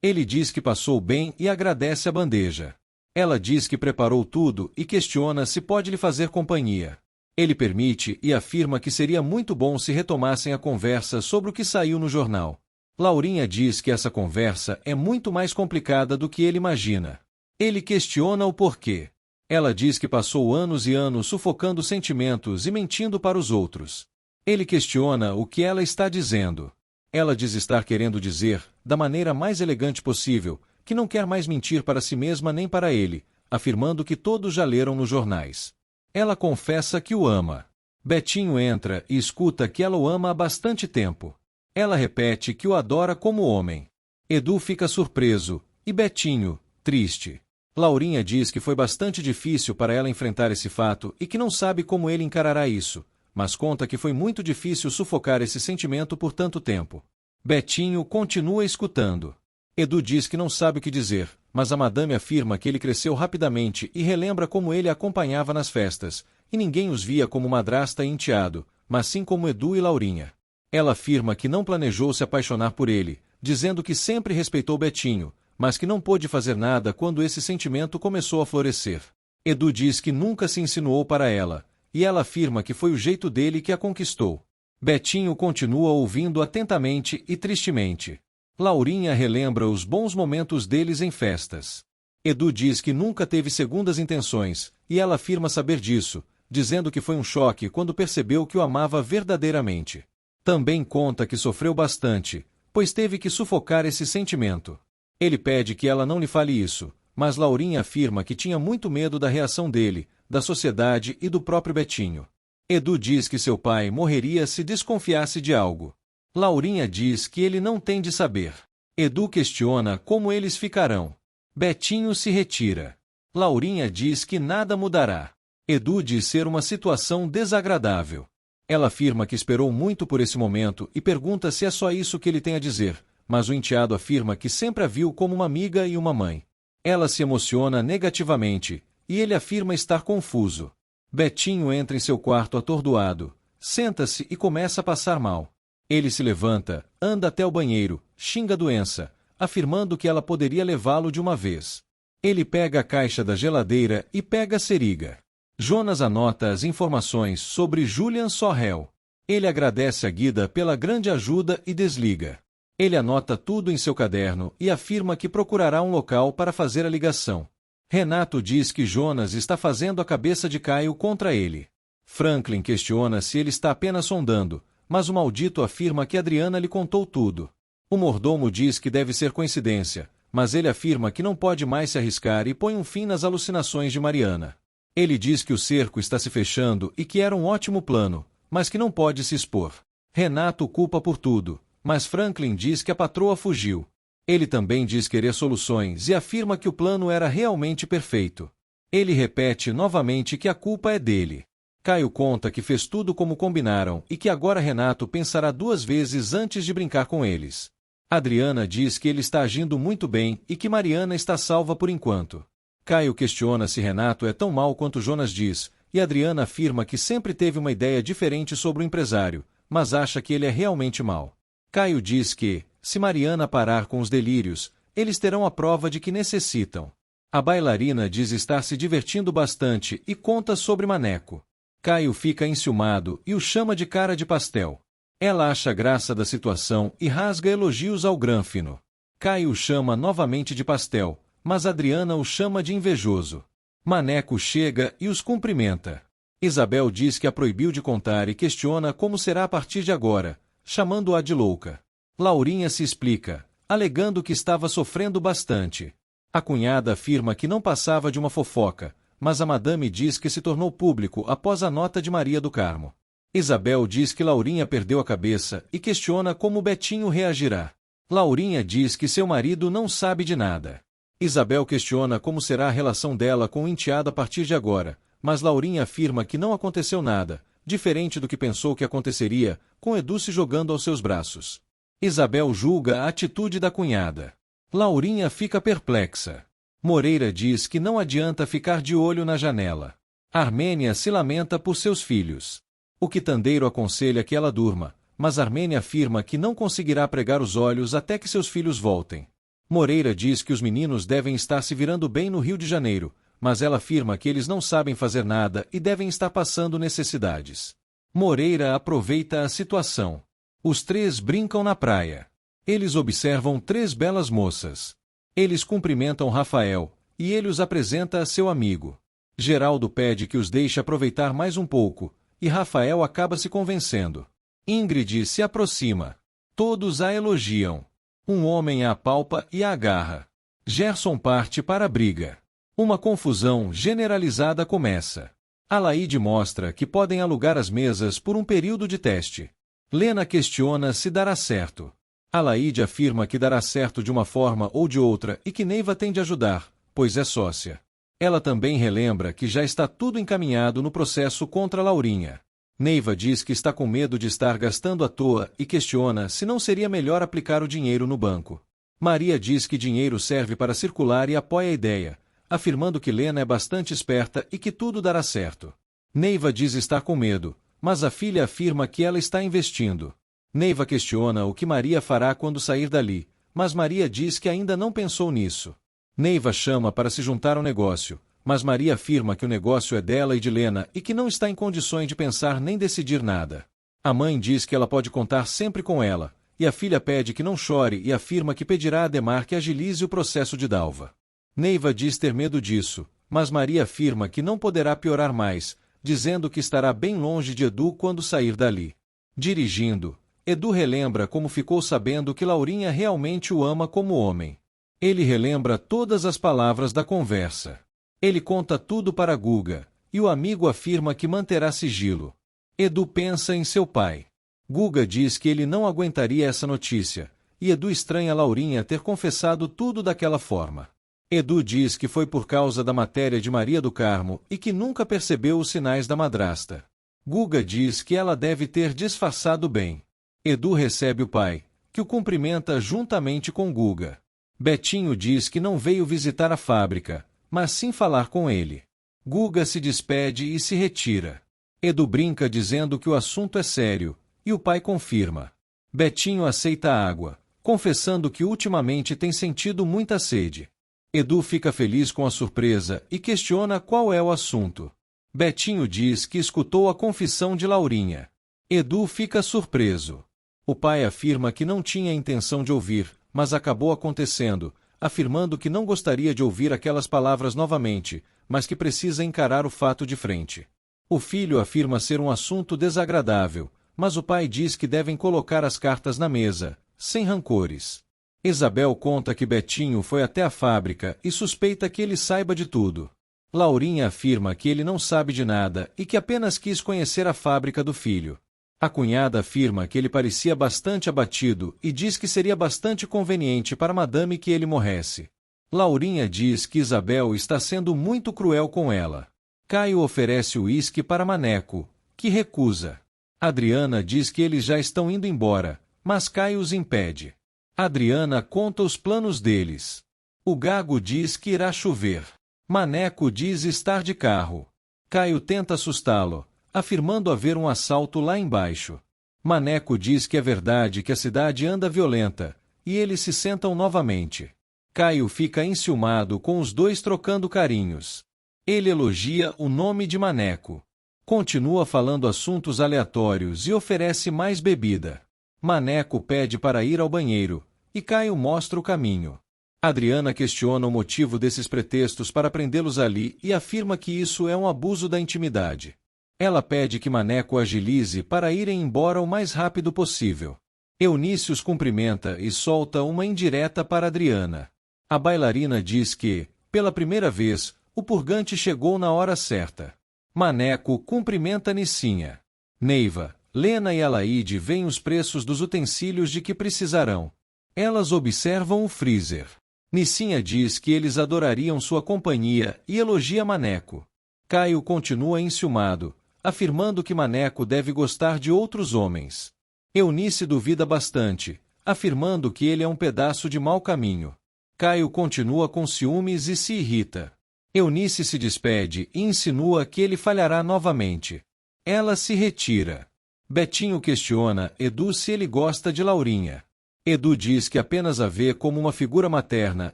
Ele diz que passou bem e agradece a bandeja. Ela diz que preparou tudo e questiona se pode lhe fazer companhia. Ele permite e afirma que seria muito bom se retomassem a conversa sobre o que saiu no jornal. Laurinha diz que essa conversa é muito mais complicada do que ele imagina. Ele questiona o porquê. Ela diz que passou anos e anos sufocando sentimentos e mentindo para os outros. Ele questiona o que ela está dizendo. Ela diz estar querendo dizer, da maneira mais elegante possível, que não quer mais mentir para si mesma nem para ele, afirmando que todos já leram nos jornais. Ela confessa que o ama. Betinho entra e escuta que ela o ama há bastante tempo. Ela repete que o adora como homem. Edu fica surpreso, e Betinho, triste. Laurinha diz que foi bastante difícil para ela enfrentar esse fato e que não sabe como ele encarará isso, mas conta que foi muito difícil sufocar esse sentimento por tanto tempo. Betinho continua escutando. Edu diz que não sabe o que dizer, mas a madame afirma que ele cresceu rapidamente e relembra como ele a acompanhava nas festas, e ninguém os via como madrasta e enteado, mas sim como Edu e Laurinha. Ela afirma que não planejou se apaixonar por ele, dizendo que sempre respeitou Betinho, mas que não pôde fazer nada quando esse sentimento começou a florescer. Edu diz que nunca se insinuou para ela, e ela afirma que foi o jeito dele que a conquistou. Betinho continua ouvindo atentamente e tristemente. Laurinha relembra os bons momentos deles em festas. Edu diz que nunca teve segundas intenções, e ela afirma saber disso, dizendo que foi um choque quando percebeu que o amava verdadeiramente. Também conta que sofreu bastante, pois teve que sufocar esse sentimento. Ele pede que ela não lhe fale isso, mas Laurinha afirma que tinha muito medo da reação dele, da sociedade e do próprio Betinho. Edu diz que seu pai morreria se desconfiasse de algo. Laurinha diz que ele não tem de saber. Edu questiona como eles ficarão. Betinho se retira. Laurinha diz que nada mudará. Edu diz ser uma situação desagradável. Ela afirma que esperou muito por esse momento e pergunta se é só isso que ele tem a dizer, mas o enteado afirma que sempre a viu como uma amiga e uma mãe. Ela se emociona negativamente, e ele afirma estar confuso. Betinho entra em seu quarto atordoado, senta-se e começa a passar mal. Ele se levanta, anda até o banheiro, xinga a doença, afirmando que ela poderia levá-lo de uma vez. Ele pega a caixa da geladeira e pega a seringa. Jonas anota as informações sobre Julian Sorrel. Ele agradece a Guida pela grande ajuda e desliga. Ele anota tudo em seu caderno e afirma que procurará um local para fazer a ligação. Renato diz que Jonas está fazendo a cabeça de Caio contra ele. Franklin questiona se ele está apenas sondando, mas o maldito afirma que Adriana lhe contou tudo. O mordomo diz que deve ser coincidência, mas ele afirma que não pode mais se arriscar e põe um fim nas alucinações de Mariana. Ele diz que o cerco está se fechando e que era um ótimo plano, mas que não pode se expor. Renato culpa por tudo, mas Franklin diz que a patroa fugiu. Ele também diz querer soluções e afirma que o plano era realmente perfeito. Ele repete novamente que a culpa é dele. Caio conta que fez tudo como combinaram e que agora Renato pensará duas vezes antes de brincar com eles. Adriana diz que ele está agindo muito bem e que Mariana está salva por enquanto. Caio questiona se Renato é tão mau quanto Jonas diz, e Adriana afirma que sempre teve uma ideia diferente sobre o empresário, mas acha que ele é realmente mau. Caio diz que, se Mariana parar com os delírios, eles terão a prova de que necessitam. A bailarina diz estar se divertindo bastante e conta sobre Maneco. Caio fica enciumado e o chama de cara de pastel. Ela acha graça da situação e rasga elogios ao Grânfino. Caio o chama novamente de pastel, mas Adriana o chama de invejoso. Maneco chega e os cumprimenta. Isabel diz que a proibiu de contar e questiona como será a partir de agora, chamando-a de louca. Laurinha se explica, alegando que estava sofrendo bastante. A cunhada afirma que não passava de uma fofoca, mas a madame diz que se tornou público após a nota de Maria do Carmo. Isabel diz que Laurinha perdeu a cabeça e questiona como Betinho reagirá. Laurinha diz que seu marido não sabe de nada. Isabel questiona como será a relação dela com o enteado a partir de agora, mas Laurinha afirma que não aconteceu nada, diferente do que pensou que aconteceria, com Edu se jogando aos seus braços. Isabel julga a atitude da cunhada. Laurinha fica perplexa. Moreira diz que não adianta ficar de olho na janela. Armênia se lamenta por seus filhos. O quitandeiro aconselha que ela durma, mas Armênia afirma que não conseguirá pregar os olhos até que seus filhos voltem. Moreira diz que os meninos devem estar se virando bem no Rio de Janeiro, mas ela afirma que eles não sabem fazer nada e devem estar passando necessidades. Moreira aproveita a situação. Os três brincam na praia. Eles observam três belas moças. Eles cumprimentam Rafael, e ele os apresenta a seu amigo. Geraldo pede que os deixe aproveitar mais um pouco, e Rafael acaba se convencendo. Ingrid se aproxima. Todos a elogiam. Um homem a apalpa e a agarra. Gerson parte para a briga. Uma confusão generalizada começa. Alaide mostra que podem alugar as mesas por um período de teste. Lena questiona se dará certo. Alaide afirma que dará certo de uma forma ou de outra e que Neiva tem de ajudar, pois é sócia. Ela também relembra que já está tudo encaminhado no processo contra Laurinha. Neiva diz que está com medo de estar gastando à toa e questiona se não seria melhor aplicar o dinheiro no banco. Maria diz que dinheiro serve para circular e apoia a ideia, afirmando que Lena é bastante esperta e que tudo dará certo. Neiva diz estar com medo, mas a filha afirma que ela está investindo. Neiva questiona o que Maria fará quando sair dali, mas Maria diz que ainda não pensou nisso. Neiva chama para se juntar ao negócio, mas Maria afirma que o negócio é dela e de Lena e que não está em condições de pensar nem decidir nada. A mãe diz que ela pode contar sempre com ela, e a filha pede que não chore e afirma que pedirá a Ademar que agilize o processo de Dalva. Neiva diz ter medo disso, mas Maria afirma que não poderá piorar mais, dizendo que estará bem longe de Edu quando sair dali. Dirigindo, Edu relembra como ficou sabendo que Laurinha realmente o ama como homem. Ele relembra todas as palavras da conversa. Ele conta tudo para Guga, e o amigo afirma que manterá sigilo. Edu pensa em seu pai. Guga diz que ele não aguentaria essa notícia, e Edu estranha Laurinha ter confessado tudo daquela forma. Edu diz que foi por causa da matéria de Maria do Carmo e que nunca percebeu os sinais da madrasta. Guga diz que ela deve ter disfarçado bem. Edu recebe o pai, que o cumprimenta juntamente com Guga. Betinho diz que não veio visitar a fábrica, mas sim falar com ele. Guga se despede e se retira. Edu brinca dizendo que o assunto é sério, e o pai confirma. Betinho aceita a água, confessando que ultimamente tem sentido muita sede. Edu fica feliz com a surpresa e questiona qual é o assunto. Betinho diz que escutou a confissão de Laurinha. Edu fica surpreso. O pai afirma que não tinha intenção de ouvir, mas acabou acontecendo, afirmando que não gostaria de ouvir aquelas palavras novamente, mas que precisa encarar o fato de frente. O filho afirma ser um assunto desagradável, mas o pai diz que devem colocar as cartas na mesa, sem rancores. Isabel conta que Betinho foi até a fábrica e suspeita que ele saiba de tudo. Laurinha afirma que ele não sabe de nada e que apenas quis conhecer a fábrica do filho. A cunhada afirma que ele parecia bastante abatido e diz que seria bastante conveniente para Madame que ele morresse. Laurinha diz que Isabel está sendo muito cruel com ela. Caio oferece o uísque para Maneco, que recusa. Adriana diz que eles já estão indo embora, mas Caio os impede. Adriana conta os planos deles. O Gago diz que irá chover. Maneco diz estar de carro. Caio tenta assustá-lo, afirmando haver um assalto lá embaixo. Maneco diz que é verdade que a cidade anda violenta, e eles se sentam novamente. Caio fica enciumado com os dois trocando carinhos. Ele elogia o nome de Maneco. Continua falando assuntos aleatórios e oferece mais bebida. Maneco pede para ir ao banheiro, e Caio mostra o caminho. Adriana questiona o motivo desses pretextos para prendê-los ali e afirma que isso é um abuso da intimidade. Ela pede que Maneco agilize para irem embora o mais rápido possível. Eunice os cumprimenta e solta uma indireta para Adriana. A bailarina diz que, pela primeira vez, o purgante chegou na hora certa. Maneco cumprimenta Nicinha. Neiva, Lena e Alaide veem os preços dos utensílios de que precisarão. Elas observam o freezer. Nicinha diz que eles adorariam sua companhia e elogia Maneco. Caio continua enciumado, afirmando que Maneco deve gostar de outros homens. Eunice duvida bastante, afirmando que ele é um pedaço de mau caminho. Caio continua com ciúmes e se irrita. Eunice se despede e insinua que ele falhará novamente. Ela se retira. Betinho questiona Edu se ele gosta de Laurinha. Edu diz que apenas a vê como uma figura materna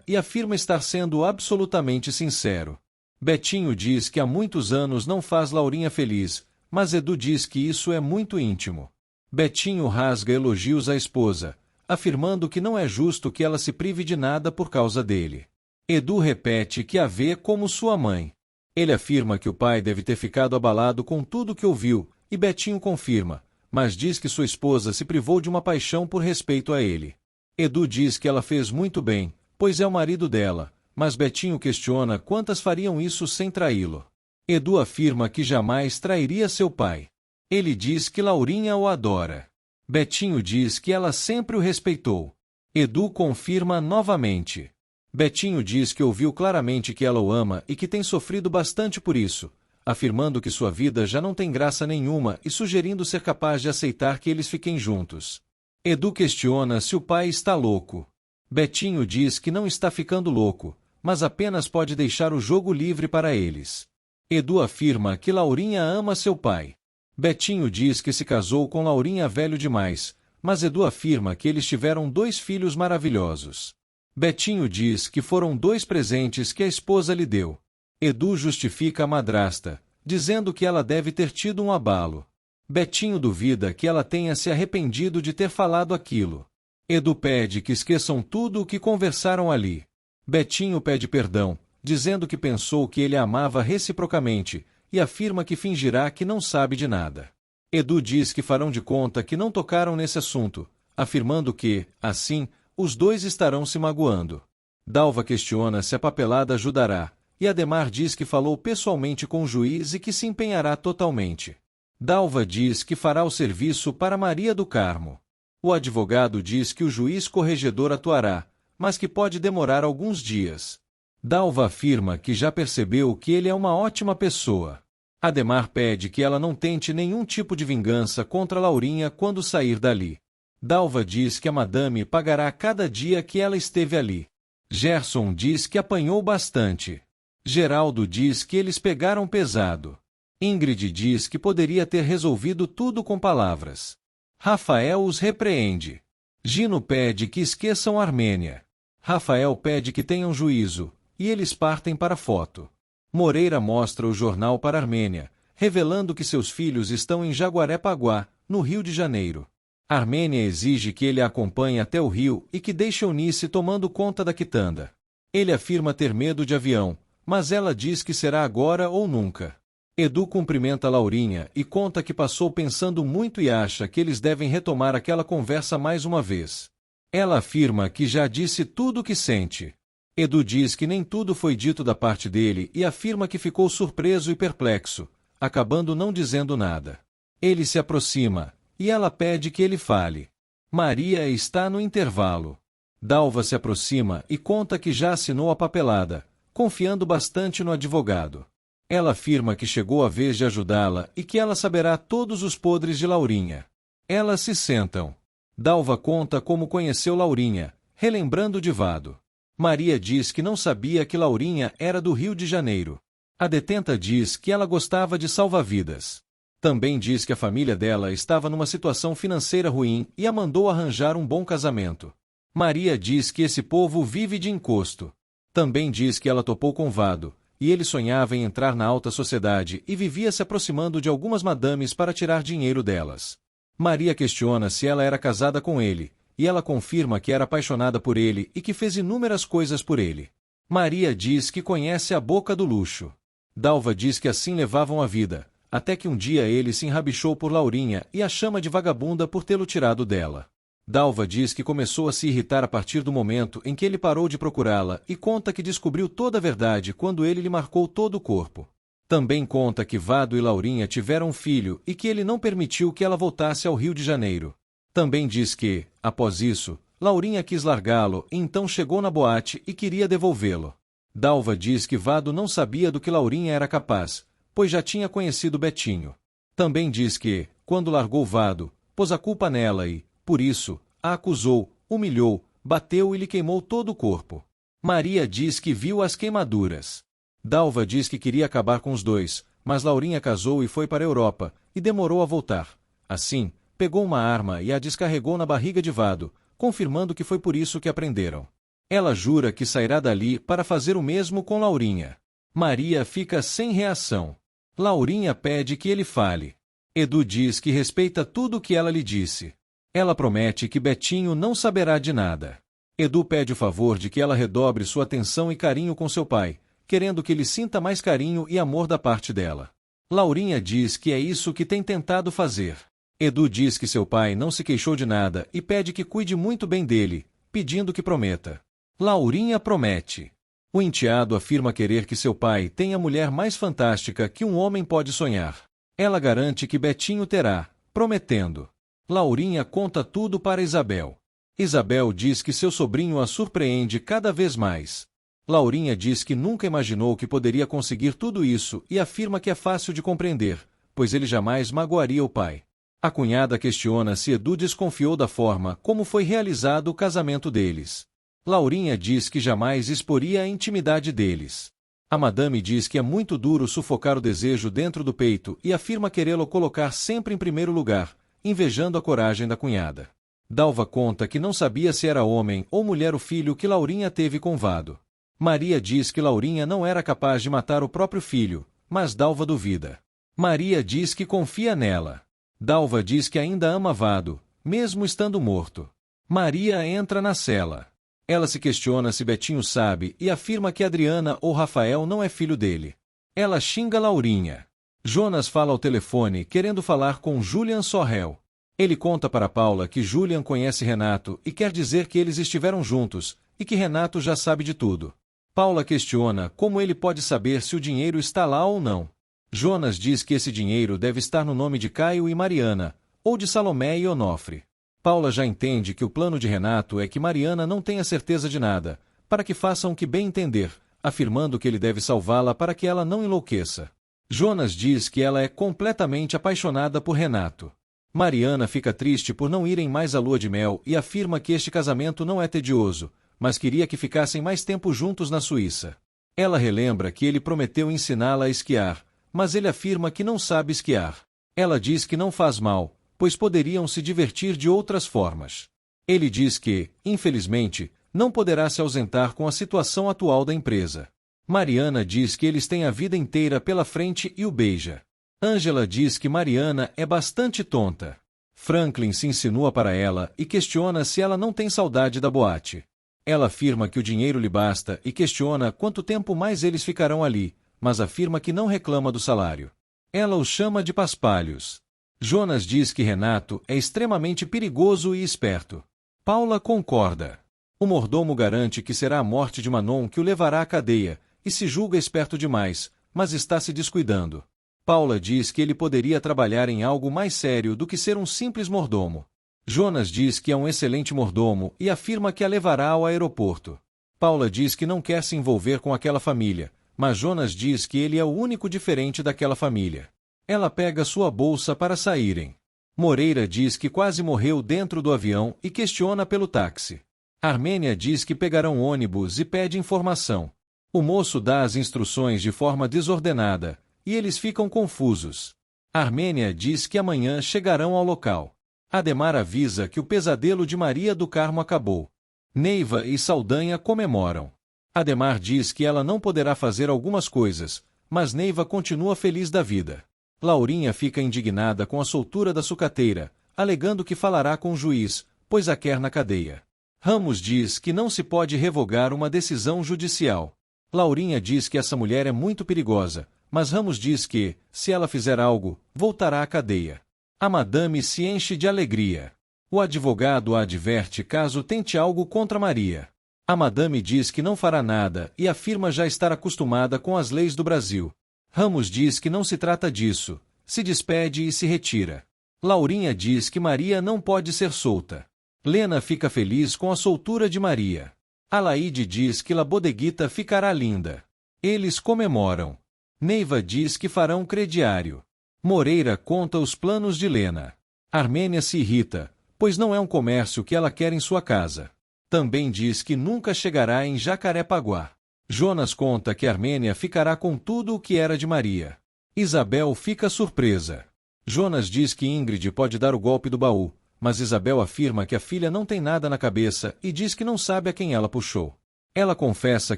e afirma estar sendo absolutamente sincero. Betinho diz que há muitos anos não faz Laurinha feliz, mas Edu diz que isso é muito íntimo. Betinho rasga elogios à esposa, afirmando que não é justo que ela se prive de nada por causa dele. Edu repete que a vê como sua mãe. Ele afirma que o pai deve ter ficado abalado com tudo que ouviu, e Betinho confirma, mas diz que sua esposa se privou de uma paixão por respeito a ele. Edu diz que ela fez muito bem, pois é o marido dela, mas Betinho questiona quantas fariam isso sem traí-lo. Edu afirma que jamais trairia seu pai. Ele diz que Laurinha o adora. Betinho diz que ela sempre o respeitou. Edu confirma novamente. Betinho diz que ouviu claramente que ela o ama e que tem sofrido bastante por isso, afirmando que sua vida já não tem graça nenhuma e sugerindo ser capaz de aceitar que eles fiquem juntos. Edu questiona se o pai está louco. Betinho diz que não está ficando louco, mas apenas pode deixar o jogo livre para eles. Edu afirma que Laurinha ama seu pai. Betinho diz que se casou com Laurinha velho demais, mas Edu afirma que eles tiveram 2 filhos maravilhosos. Betinho diz que foram 2 presentes que a esposa lhe deu. Edu justifica a madrasta, dizendo que ela deve ter tido um abalo. Betinho duvida que ela tenha se arrependido de ter falado aquilo. Edu pede que esqueçam tudo o que conversaram ali. Betinho pede perdão, dizendo que pensou que ele a amava reciprocamente, e afirma que fingirá que não sabe de nada. Edu diz que farão de conta que não tocaram nesse assunto, afirmando que, assim, os 2 estarão se magoando. Dalva questiona se a papelada ajudará, e Ademar diz que falou pessoalmente com o juiz e que se empenhará totalmente. Dalva diz que fará o serviço para Maria do Carmo. O advogado diz que o juiz corregedor atuará, mas que pode demorar alguns dias. Dalva afirma que já percebeu que ele é uma ótima pessoa. Ademar pede que ela não tente nenhum tipo de vingança contra Laurinha quando sair dali. Dalva diz que a madame pagará cada dia que ela esteve ali. Gerson diz que apanhou bastante. Geraldo diz que eles pegaram pesado. Ingrid diz que poderia ter resolvido tudo com palavras. Rafael os repreende. Gino pede que esqueçam Armênia. Rafael pede que tenham juízo, e eles partem para a foto. Moreira mostra o jornal para Armênia, revelando que seus filhos estão em Jaguarepaguá, no Rio de Janeiro. Armênia exige que ele a acompanhe até o Rio e que deixe Eunice tomando conta da quitanda. Ele afirma ter medo de avião, mas ela diz que será agora ou nunca. Edu cumprimenta Laurinha e conta que passou pensando muito e acha que eles devem retomar aquela conversa mais uma vez. Ela afirma que já disse tudo o que sente. Edu diz que nem tudo foi dito da parte dele e afirma que ficou surpreso e perplexo, acabando não dizendo nada. Ele se aproxima, e ela pede que ele fale. Maria está no intervalo. Dalva se aproxima e conta que já assinou a papelada, confiando bastante no advogado. Ela afirma que chegou a vez de ajudá-la e que ela saberá todos os podres de Laurinha. Elas se sentam. Dalva conta como conheceu Laurinha, relembrando de Vado. Maria diz que não sabia que Laurinha era do Rio de Janeiro. A detenta diz que ela gostava de salva-vidas. Também diz que a família dela estava numa situação financeira ruim e a mandou arranjar um bom casamento. Maria diz que esse povo vive de encosto. Também diz que ela topou com Vado, e ele sonhava em entrar na alta sociedade e vivia se aproximando de algumas madames para tirar dinheiro delas. Maria questiona se ela era casada com ele, e ela confirma que era apaixonada por ele e que fez inúmeras coisas por ele. Maria diz que conhece a boca do luxo. Dalva diz que assim levavam a vida, até que um dia ele se enrabichou por Laurinha e a chama de vagabunda por tê-lo tirado dela. Dalva diz que começou a se irritar a partir do momento em que ele parou de procurá-la e conta que descobriu toda a verdade quando ele lhe marcou todo o corpo. Também conta que Vado e Laurinha tiveram um filho e que ele não permitiu que ela voltasse ao Rio de Janeiro. Também diz que, após isso, Laurinha quis largá-lo e então chegou na boate e queria devolvê-lo. Dalva diz que Vado não sabia do que Laurinha era capaz, pois já tinha conhecido Betinho. Também diz que, quando largou Vado, pôs a culpa nela e, por isso, a acusou, humilhou, bateu e lhe queimou todo o corpo. Maria diz que viu as queimaduras. Dalva diz que queria acabar com os dois, mas Laurinha casou e foi para a Europa, e demorou a voltar. Assim, pegou uma arma e a descarregou na barriga de Vado, confirmando que foi por isso que aprenderam. Ela jura que sairá dali para fazer o mesmo com Laurinha. Maria fica sem reação. Laurinha pede que ele fale. Edu diz que respeita tudo o que ela lhe disse. Ela promete que Betinho não saberá de nada. Edu pede o favor de que ela redobre sua atenção e carinho com seu pai, querendo que ele sinta mais carinho e amor da parte dela. Laurinha diz que é isso que tem tentado fazer. Edu diz que seu pai não se queixou de nada e pede que cuide muito bem dele, pedindo que prometa. Laurinha promete. O enteado afirma querer que seu pai tenha a mulher mais fantástica que um homem pode sonhar. Ela garante que Betinho terá, prometendo. Laurinha conta tudo para Isabel. Isabel diz que seu sobrinho a surpreende cada vez mais. Laurinha diz que nunca imaginou que poderia conseguir tudo isso e afirma que é fácil de compreender, pois ele jamais magoaria o pai. A cunhada questiona se Edu desconfiou da forma como foi realizado o casamento deles. Laurinha diz que jamais exporia a intimidade deles. A madame diz que é muito duro sufocar o desejo dentro do peito e afirma querê-lo colocar sempre em primeiro lugar, invejando a coragem da cunhada. Dalva conta que não sabia se era homem ou mulher o filho que Laurinha teve com Vado. Maria diz que Laurinha não era capaz de matar o próprio filho, mas Dalva duvida. Maria diz que confia nela. Dalva diz que ainda ama Vado, mesmo estando morto. Maria entra na cela. Ela se questiona se Betinho sabe e afirma que Adriana ou Rafael não é filho dele. Ela xinga Laurinha. Jonas fala ao telefone querendo falar com Julian Sorrel. Ele conta para Paula que Julian conhece Renato e quer dizer que eles estiveram juntos, e que Renato já sabe de tudo. Paula questiona como ele pode saber se o dinheiro está lá ou não. Jonas diz que esse dinheiro deve estar no nome de Caio e Mariana, ou de Salomé e Onofre. Paula já entende que o plano de Renato é que Mariana não tenha certeza de nada, para que façam o que bem entender, afirmando que ele deve salvá-la para que ela não enlouqueça. Jonas diz que ela é completamente apaixonada por Renato. Mariana fica triste por não irem mais à lua de mel e afirma que este casamento não é tedioso, mas queria que ficassem mais tempo juntos na Suíça. Ela relembra que ele prometeu ensiná-la a esquiar, mas ele afirma que não sabe esquiar. Ela diz que não faz mal, pois poderiam se divertir de outras formas. Ele diz que, infelizmente, não poderá se ausentar com a situação atual da empresa. Mariana diz que eles têm a vida inteira pela frente e o beija. Ângela diz que Mariana é bastante tonta. Franklin se insinua para ela e questiona se ela não tem saudade da boate. Ela afirma que o dinheiro lhe basta e questiona quanto tempo mais eles ficarão ali, mas afirma que não reclama do salário. Ela os chama de paspalhos. Jonas diz que Renato é extremamente perigoso e esperto. Paula concorda. O mordomo garante que será a morte de Manon que o levará à cadeia, e se julga esperto demais, mas está se descuidando. Paula diz que ele poderia trabalhar em algo mais sério do que ser um simples mordomo. Jonas diz que é um excelente mordomo e afirma que a levará ao aeroporto. Paula diz que não quer se envolver com aquela família, mas Jonas diz que ele é o único diferente daquela família. Ela pega sua bolsa para saírem. Moreira diz que quase morreu dentro do avião e questiona pelo táxi. Armênia diz que pegarão ônibus e pede informação. O moço dá as instruções de forma desordenada, e eles ficam confusos. Armênia diz que amanhã chegarão ao local. Ademar avisa que o pesadelo de Maria do Carmo acabou. Neiva e Saldanha comemoram. Ademar diz que ela não poderá fazer algumas coisas, mas Neiva continua feliz da vida. Laurinha fica indignada com a soltura da sucateira, alegando que falará com o juiz, pois a quer na cadeia. Ramos diz que não se pode revogar uma decisão judicial. Laurinha diz que essa mulher é muito perigosa, mas Ramos diz que, se ela fizer algo, voltará à cadeia. A madame se enche de alegria. O advogado a adverte caso tente algo contra Maria. A madame diz que não fará nada e afirma já estar acostumada com as leis do Brasil. Ramos diz que não se trata disso, se despede e se retira. Laurinha diz que Maria não pode ser solta. Lena fica feliz com a soltura de Maria. Alaide diz que La Bodeguita ficará linda. Eles comemoram. Neiva diz que farão crediário. Moreira conta os planos de Lena. Armênia se irrita, pois não é um comércio que ela quer em sua casa. Também diz que nunca chegará em Jacarepaguá. Jonas conta que Armênia ficará com tudo o que era de Maria. Isabel fica surpresa. Jonas diz que Ingrid pode dar o golpe do baú, mas Isabel afirma que a filha não tem nada na cabeça e diz que não sabe a quem ela puxou. Ela confessa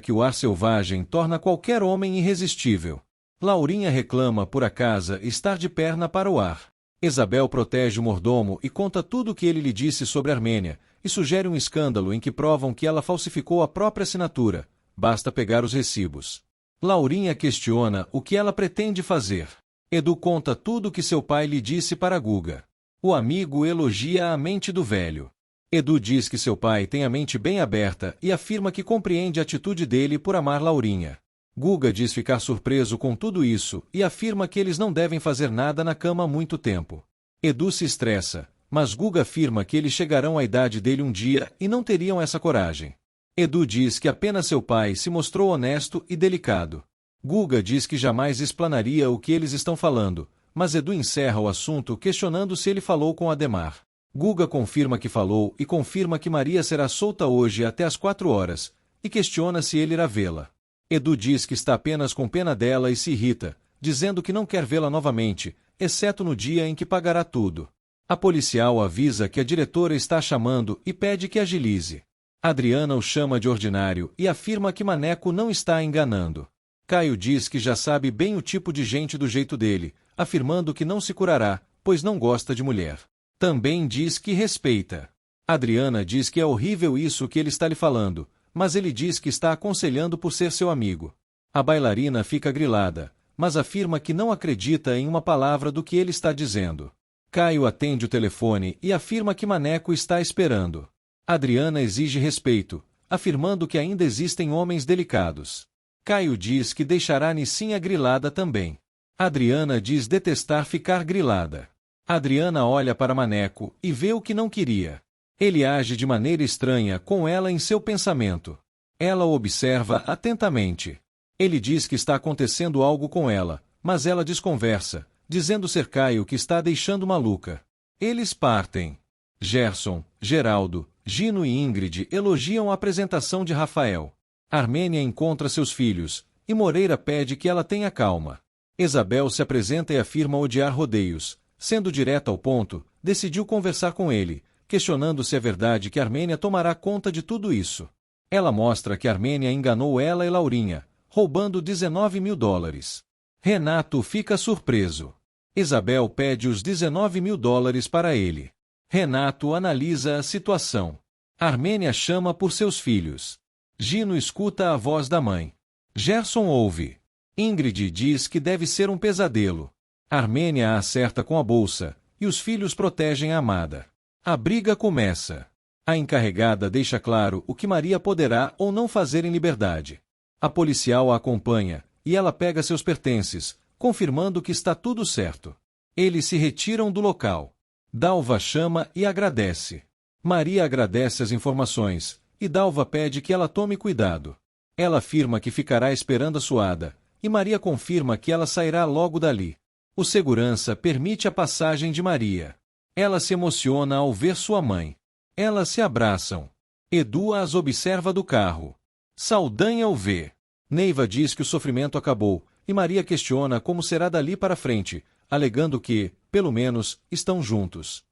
que o ar selvagem torna qualquer homem irresistível. Laurinha reclama por a casa estar de perna para o ar. Isabel protege o mordomo e conta tudo o que ele lhe disse sobre Armênia, e sugere um escândalo em que provam que ela falsificou a própria assinatura. Basta pegar os recibos. Laurinha questiona o que ela pretende fazer. Edu conta tudo o que seu pai lhe disse para Guga. O amigo elogia a mente do velho. Edu diz que seu pai tem a mente bem aberta e afirma que compreende a atitude dele por amar Laurinha. Guga diz ficar surpreso com tudo isso e afirma que eles não devem fazer nada na cama há muito tempo. Edu se estressa, mas Guga afirma que eles chegarão à idade dele um dia e não teriam essa coragem. Edu diz que apenas seu pai se mostrou honesto e delicado. Guga diz que jamais explanaria o que eles estão falando, mas Edu encerra o assunto questionando se ele falou com Ademar. Guga confirma que falou e confirma que Maria será solta hoje até às 4 horas, e questiona se ele irá vê-la. Edu diz que está apenas com pena dela e se irrita, dizendo que não quer vê-la novamente, exceto no dia em que pagará tudo. A policial avisa que a diretora está a chamando e pede que agilize. Adriana o chama de ordinário e afirma que Maneco não está enganando. Caio diz que já sabe bem o tipo de gente do jeito dele, afirmando que não se curará, pois não gosta de mulher. Também diz que respeita. Adriana diz que é horrível isso que ele está lhe falando, mas ele diz que está aconselhando por ser seu amigo. A bailarina fica grilada, mas afirma que não acredita em uma palavra do que ele está dizendo. Caio atende o telefone e afirma que Maneco está esperando. Adriana exige respeito, afirmando que ainda existem homens delicados. Caio diz que deixará Nissinha grilada também. Adriana diz detestar ficar grilada. Adriana olha para Maneco e vê o que não queria. Ele age de maneira estranha com ela em seu pensamento. Ela o observa atentamente. Ele diz que está acontecendo algo com ela, mas ela desconversa, dizendo ser Caio que está deixando maluca. Eles partem. Gerson, Geraldo, Gino e Ingrid elogiam a apresentação de Rafael. Armênia encontra seus filhos, e Moreira pede que ela tenha calma. Isabel se apresenta e afirma odiar rodeios. Sendo direta ao ponto, decidiu conversar com ele, questionando se é verdade que Armênia tomará conta de tudo isso. Ela mostra que Armênia enganou ela e Laurinha, roubando $19.000. Renato fica surpreso. Isabel pede os $19.000 para ele. Renato analisa a situação. Armênia chama por seus filhos. Gino escuta a voz da mãe. Gerson ouve. Ingrid diz que deve ser um pesadelo. Armênia a acerta com a bolsa, e os filhos protegem a amada. A briga começa. A encarregada deixa claro o que Maria poderá ou não fazer em liberdade. A policial a acompanha, e ela pega seus pertences, confirmando que está tudo certo. Eles se retiram do local. Dalva chama e agradece. Maria agradece as informações, e Dalva pede que ela tome cuidado. Ela afirma que ficará esperando a suada, e Maria confirma que ela sairá logo dali. O segurança permite a passagem de Maria. Ela se emociona ao ver sua mãe. Elas se abraçam. Edu as observa do carro. Saldanha o vê. Neiva diz que o sofrimento acabou, e Maria questiona como será dali para frente, alegando que, pelo menos, estão juntos.